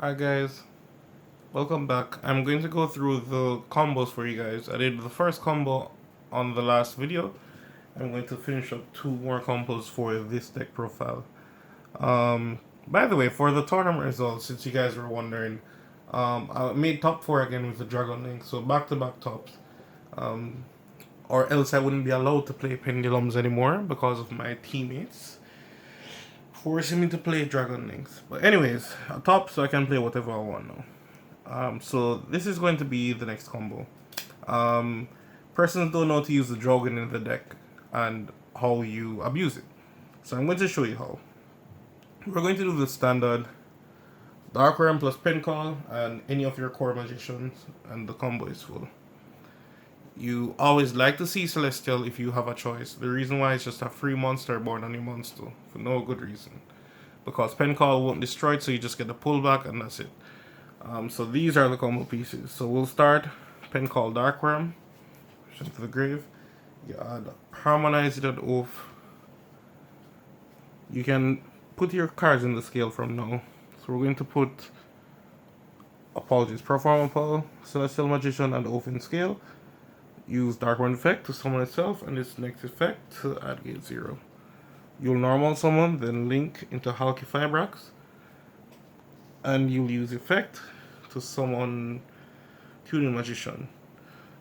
Hi guys, welcome back. I'm going to go through the combos for you guys. I did the first combo on the last video. I'm going to finish up two more combos for this deck profile. By the way, for the tournament results, since you guys were wondering, I made top 4 again with the Dragon Link, so back-to-back tops. Or else I wouldn't be allowed to play Pendulums anymore because of my teammates forcing me to play Dragon Links. But anyways, top so I can play whatever I want now. So this is going to be the next combo. Persons don't know how to use the Jowgen in the deck and how you abuse it. So I'm going to show you how. We're going to do the standard Dark Realm plus Pen Call and any of your core magicians, and the combo is full. You always like to see Celestial if you have a choice. The reason why is just a free monster born on your monster for no good reason. Because Pen Call won't destroy it, so you just get a pullback and that's it. So these are the combo pieces. So we'll start Pen Call Dark Realm. Push into the grave. You add Harmonize it at Oath. You can put your cards in the scale from now. So we're going to put Perform Pearl, Celestial Magician, and Oath in scale. Use Dark One effect to summon itself, and its next effect to add gate 0. You'll normal summon, then link into Halki Fibrax, and you'll use effect to summon Tuning Magician.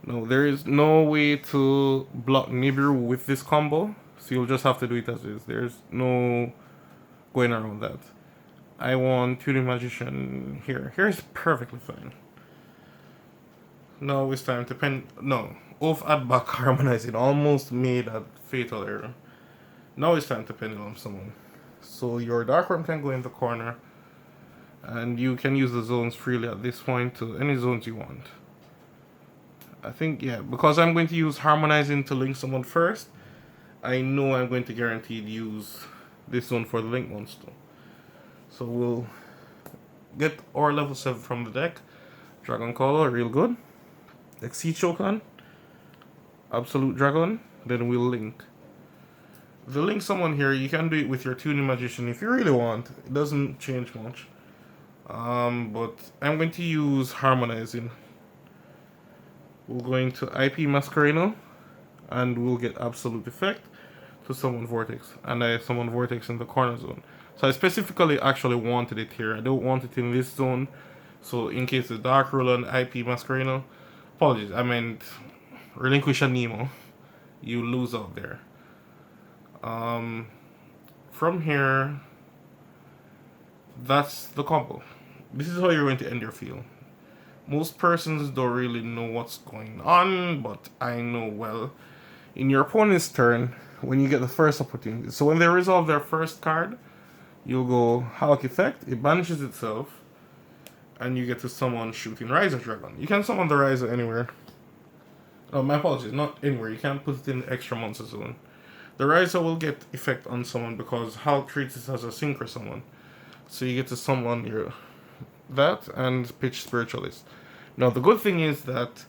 Now, there is no way to block Nibiru with this combo, so you'll just have to do it as is. There's no going around that. I want Tuning Magician here. Here's perfectly fine. Now it's time to Oath add back Harmonize. It almost made a fatal error. Now it's time to Pendulum someone. So your Dark Realm can go in the corner, and you can use the zones freely at this point to any zones you want. I think, yeah, because I'm going to use Harmonizing to link someone first, I know I'm going to guaranteed use this zone for the link monster. So we'll get our level 7 from the deck. Dragon Caller, real good. Exceed Shokan, Absolute Dragon, then we'll link. The link someone here, you can do it with your Tuning Magician if you really want. It doesn't change much. But I'm going to use Harmonizing. We're going to IP Masquerino, and we'll get Absolute Effect to summon Vortex. And I summon Vortex in the corner zone. So I specifically actually wanted it here. I don't want it in this zone. So in case the Dark Ruler and IP Masquerino, apologies, I meant Relinquish a Nemo, you lose out there. From here, that's the combo. This is how you're going to end your field. Most persons don't really know what's going on, but I know well. In your opponent's turn, when you get the first opportunity, so when they resolve their first card, you'll go Hulk Effect, it banishes itself, and you get to summon Shooting Riser Dragon. You can summon the Riser anywhere. Oh, my apologies, not anywhere. You can't put it in the extra monster zone. The Riser will get effect on someone because Hulk treats it as a synchro summon. So you get to summon your that and pitch Spiritualist. Now the good thing is that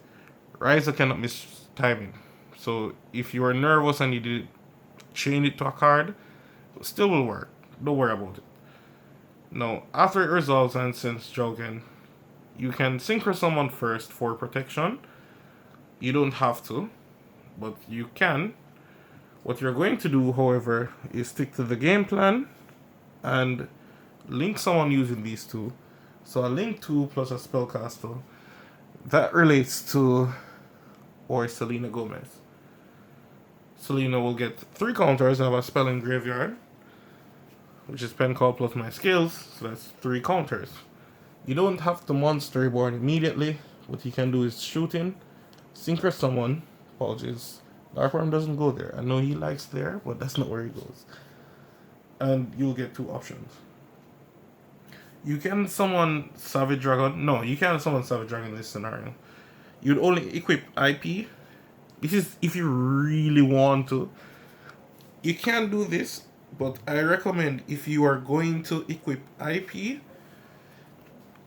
Riser cannot miss timing. So if you are nervous and you did chain it to a card, it still will work. Don't worry about it. Now, after it resolves and sends Jowgen, you can synchro summon first for protection. You don't have to, but you can. What you're going to do, however, is stick to the game plan and link someone using these two. So a link 2 plus a spellcaster. That relates to Selena Gomez. Selena will get 3 counters. I have a spell in graveyard, which is Pen Call plus my skills, so that's 3 counters. You don't have to Monster Reborn immediately. What you can do is shooting, synchro summon. Apologies, Dark Worm doesn't go there. I know he likes there, but that's not where he goes. And you'll get 2 options. You can summon Savage Dragon. No, you can't summon Savage Dragon in this scenario. You'd only equip IP. This is if you really want to. You can do this, but I recommend if you are going to equip IP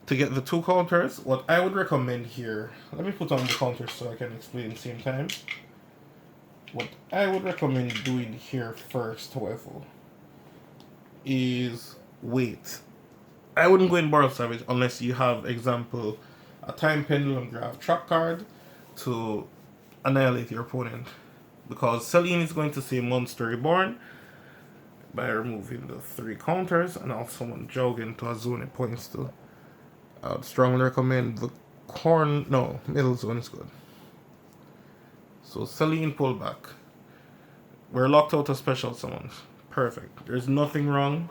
to get the 2 counters, what I would recommend here, let me put on the counters so I can explain at the same time. What I would recommend doing here first, however, is wait. I wouldn't go in Borrow Savage unless you have, example, a Time Pendulum Graph trap card to annihilate your opponent. Because Celine is going to say Monster Reborn by removing the 3 counters, and I'll summon Jowgen to a zone it points to. I would strongly recommend the middle zone is good. So Celine pull back. We're locked out of special summons. Perfect. There's nothing wrong.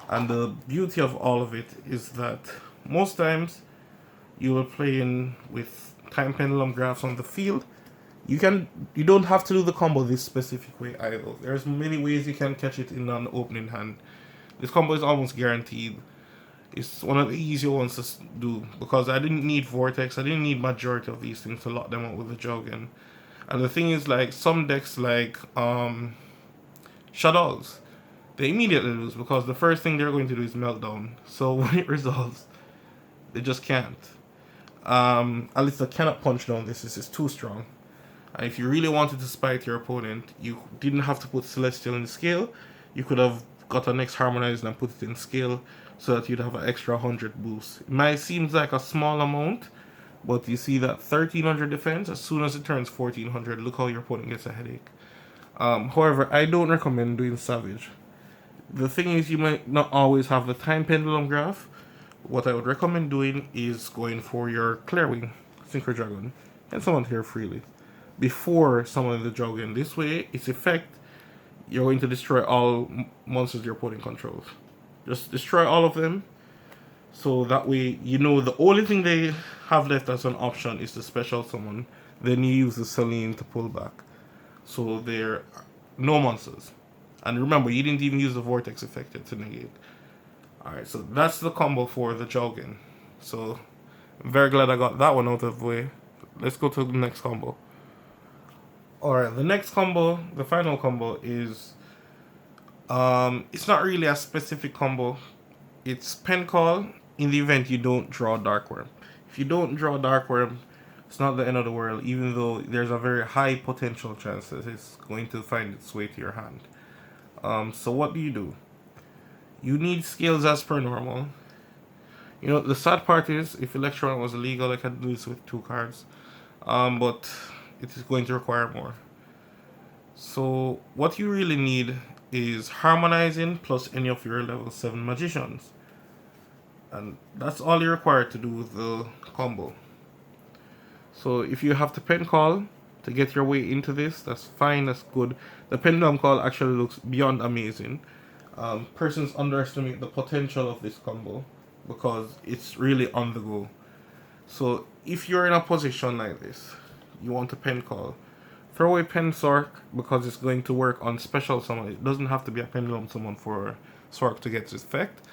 And the beauty of all of it is that most times you will play in with Time Pendulum Graphs on the field. You don't have to do the combo this specific way either. There's many ways you can catch it in an opening hand. This combo is almost guaranteed. It's one of the easier ones to do because I didn't need Vortex. I didn't need majority of these things to lock them up with the Jowgen. And the thing is, like, some decks like Shadows, they immediately lose because the first thing they're going to do is Meltdown. So when it resolves, they just can't. At least they cannot punch down this. This is too strong. And if you really wanted to spite your opponent, you didn't have to put Celestial in scale. You could have got a next Harmonized and put it in scale so that you'd have an extra 100 boost. It might seem like a small amount, but you see that 1300 defense, as soon as it turns 1400, look how your opponent gets a headache. However, I don't recommend doing Savage. The thing is, you might not always have the Time Pendulum Graph. What I would recommend doing is going for your Clearwing, Synchro Dragon, and summon here freely before summoning the Jowgen. This way, its effect, you're going to destroy all monsters your opponent controls. Just destroy all of them, so that way you know the only thing they have left as an option is the special summon. Then you use the Celine to pull back. So there are no monsters. And remember, you didn't even use the Vortex effect yet to negate. Alright, so that's the combo for the Jowgen. So, I'm very glad I got that one out of the way. Let's go to the next combo. Alright, the next combo, the final combo is... it's not really a specific combo. It's Pen Call in the event you don't draw Dark Worm. If you don't draw Dark Worm, it's not the end of the world, even though there's a very high potential chance that it's going to find its way to your hand. So what do? You need scales as per normal. You know, the sad part is, if Electron was illegal, I could do this with 2 cards. But it is going to require more. So what you really need is Harmonizing plus any of your level 7 Magicians. And that's all you're required to do with the combo. So if you have to Pen Call to get your way into this, that's fine, that's good. The Pendulum Call actually looks beyond amazing. Persons underestimate the potential of this combo because it's really on the go. So if you're in a position like this, you want to Pen Call, throw away Pen Sork because it's going to work on special summon. It doesn't have to be a Pendulum summon for Sork to get its effect.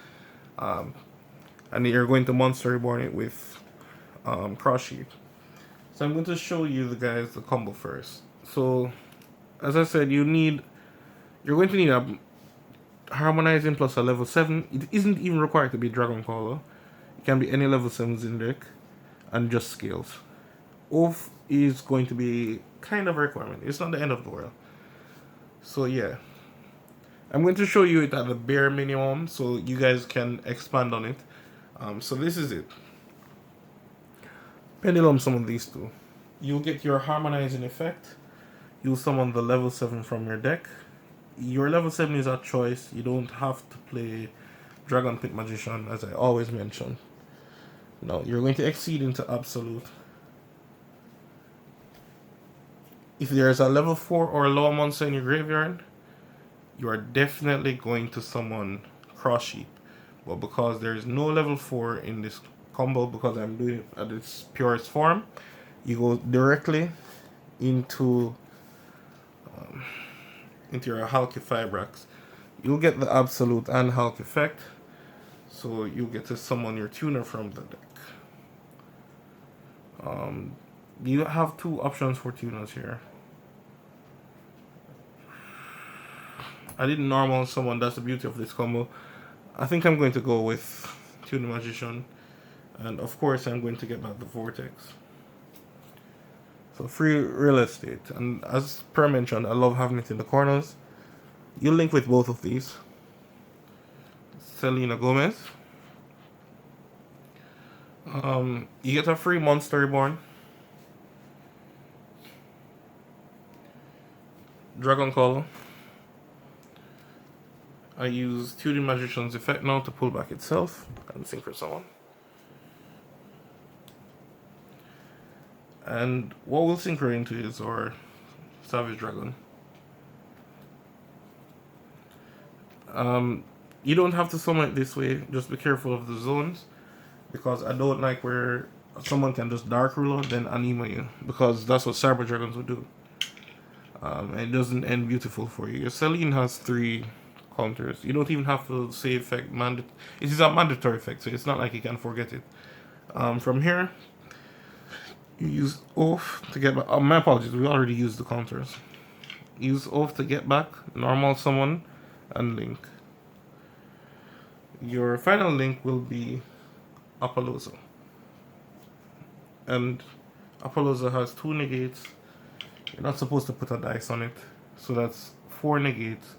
And you're going to Monster Reborn it with Cross Sheep. So I'm going to show you the combo first. So as I said, you're going to need a Harmonizing plus a level 7. It isn't even required to be Dragon Caller. It can be any level 7s in deck and just scales. Oath is going to be kind of a requirement. It's not the end of the world. So yeah, I'm going to show you it at the bare minimum so you guys can expand on it. So this is it. Pendulum summon these 2. You'll get your Harmonizing effect. You'll summon the level 7 from your deck. Your level 7 is a choice. You don't have to play Dragon Pit Magician, as I always mention. Now, you're going to exceed into Absolute. If there's a level 4 or lower monster in your graveyard, you are definitely going to summon Cross Sheep. But because there is no level 4 in this combo, because I'm doing it at its purest form, you go directly into your Halki Fibrax. You'll get the Absolute and Hulk effect, so you'll get to summon your tuner from the deck. You have 2 options for tuners here. I didn't normal summon, that's the beauty of this combo. I think I'm going to go with Tuner Magician, and of course I'm going to get back the Vortex. So free real estate, and as per mentioned, I love having it in the corners. You link with both of these. Selena Gomez, You get a free monster reborn, Dragon Call. I use Tuning Magician's effect now to pull back itself and sync for someone. And what we'll synchro into is our Savage Dragon. You don't have to summon it this way, just be careful of the zones, because I don't like where someone can just Dark Ruler then anima you, because that's what Cyber Dragons would do. It doesn't end beautiful for you. Your Celine has 3 counters. You don't even have to say effect. It is a mandatory effect, so it's not like you can forget it. From here, you use Oath to get back. My apologies, we already used the counters. Use Oath to get back, normal summon, and link. Your final link will be Apollosa. And Apollosa has 2 negates. You're not supposed to put a dice on it. So that's 4 negates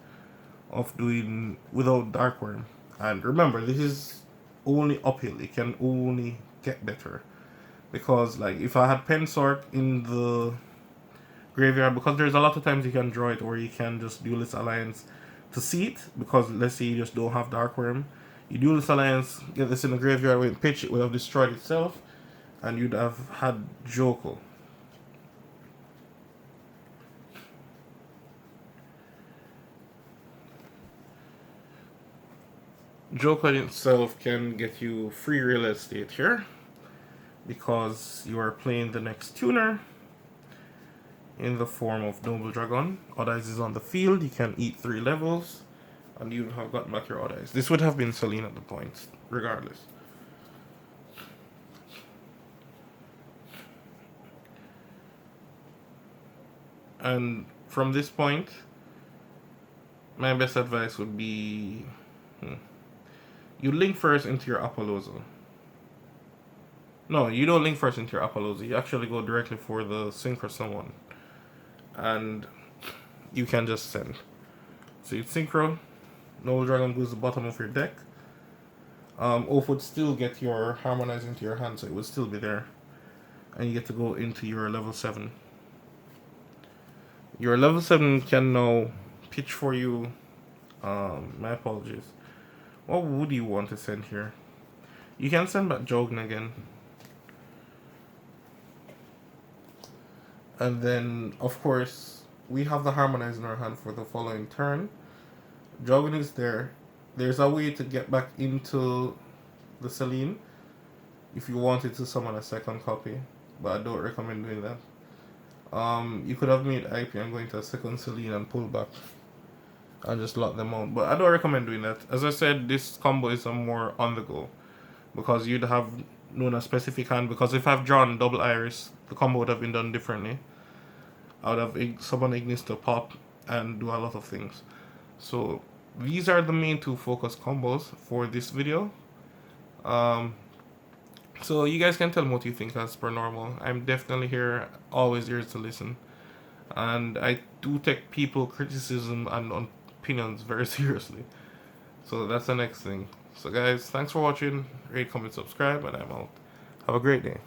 of doing without Dark Worm. And remember, this is only uphill. It can only get better. Because like if I had Pensort in the graveyard, because there's a lot of times you can draw it or you can just Duelist Alliance to see it, because let's say you just don't have Dark Worm. You Duelist Alliance, get this in the graveyard, when pitch it would have destroyed itself, and you'd have had Joko. Joko in itself can get you free real estate here, because you are playing the next tuner in the form of Noble Dragon. Odd Eyes is on the field, you can eat 3 levels, and you have gotten back your Odd Eyes. This would have been Celine at the point, regardless. And from this point, my best advice would be you link first into your Apollosa. No, you don't link first into your Apollosa. You actually go directly for the Synchro Summon. And you can just send. So you Synchro, Noble Dragon goes to the bottom of your deck. Oath would still get your Harmonize into your hand, so it would still be there. And you get to go into your level 7. Your level 7 can now pitch for you. My apologies. What would you want to send here? You can send back Jowgen again. And then, of course, we have the Harmonize in our hand for the following turn. Jowgen is there. There's a way to get back into the Celine if you wanted to summon a second copy, but I don't recommend doing that. You could have made IP and go into a second Celine and pull back and just lock them out, but I don't recommend doing that. As I said, this combo is a more on the go, because you'd have known a specific hand, because if I've drawn double Iris, the combo would have been done differently. I would have summoned Ignis to pop and do a lot of things. So these are the main 2 focus combos for this video. So you guys can tell me what you think as per normal. I'm definitely here, always here to listen. And I do take people criticism and opinions very seriously. So that's the next thing. So guys, thanks for watching. Rate, comment, subscribe, and I'm out. Have a great day.